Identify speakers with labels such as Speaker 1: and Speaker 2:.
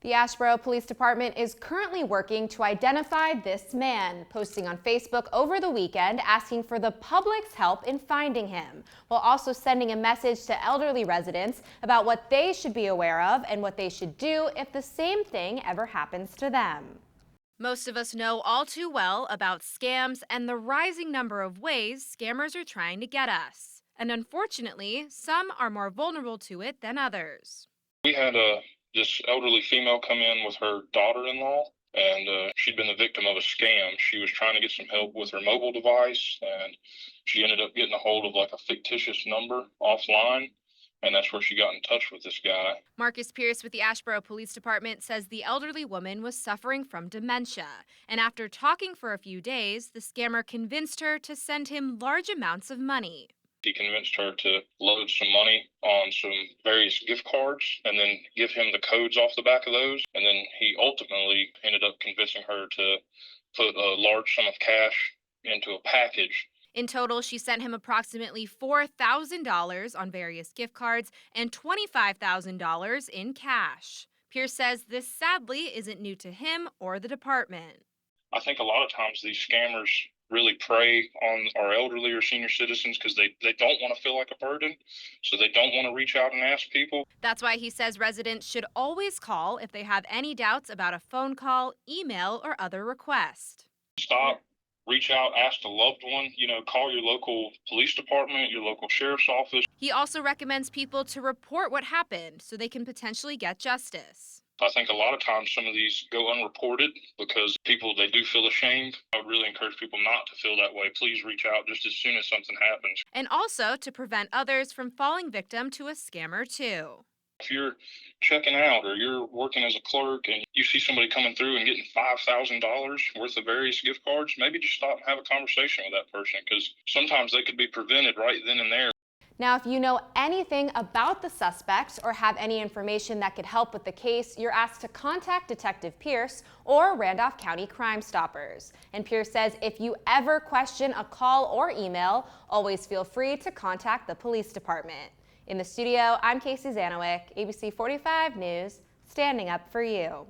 Speaker 1: The Asheboro Police Department is currently working to identify this man, posting on Facebook over the weekend asking for the public's help in finding him, while also sending a message to elderly residents about what they should be aware of and what they should do if the same thing ever happens to them. Most of us know all too well about scams and the rising number of ways scammers are trying to get us. And unfortunately, some are more vulnerable to it than others.
Speaker 2: We had this elderly female come in with her daughter-in-law, and she'd been the victim of a scam. She was trying to get some help with her mobile device, and she ended up getting a hold of like a fictitious number offline, and that's where she got in touch with this guy.
Speaker 1: Marcus Pierce with the Asheboro Police Department says the elderly woman was suffering from dementia, and after talking for a few days, the scammer convinced her to send him large amounts of money.
Speaker 2: He convinced her to load some money on some various gift cards and then give him the codes off the back of those. And then he ultimately ended up convincing her to put a large sum of cash into a package.
Speaker 1: In total, she sent him approximately $4,000 on various gift cards and $25,000 in cash. Pierce says this sadly isn't new to him or the department.
Speaker 2: I think a lot of times these scammers really prey on our elderly or senior citizens because they don't want to feel like a burden, so they don't want to reach out and ask people.
Speaker 1: That's why he says residents should always call if they have any doubts about a phone call, email, or other request.
Speaker 2: Stop, reach out, ask a loved one, call your local police department, your local sheriff's office.
Speaker 1: He also recommends people to report what happened so they can potentially get justice.
Speaker 2: I think a lot of times some of these go unreported because they do feel ashamed. I would really encourage people not to feel that way. Please reach out just as soon as something happens.
Speaker 1: And also to prevent others from falling victim to a scammer too.
Speaker 2: If you're checking out or you're working as a clerk and you see somebody coming through and getting $5,000 worth of various gift cards, maybe just stop and have a conversation with that person because sometimes they could be prevented right then and there.
Speaker 1: Now, if you know anything about the suspect or have any information that could help with the case, you're asked to contact Detective Pierce or Randolph County Crime Stoppers. And Pierce says if you ever question a call or email, always feel free to contact the police department. In the studio, I'm Casey Zanowick, ABC 45 News, standing up for you.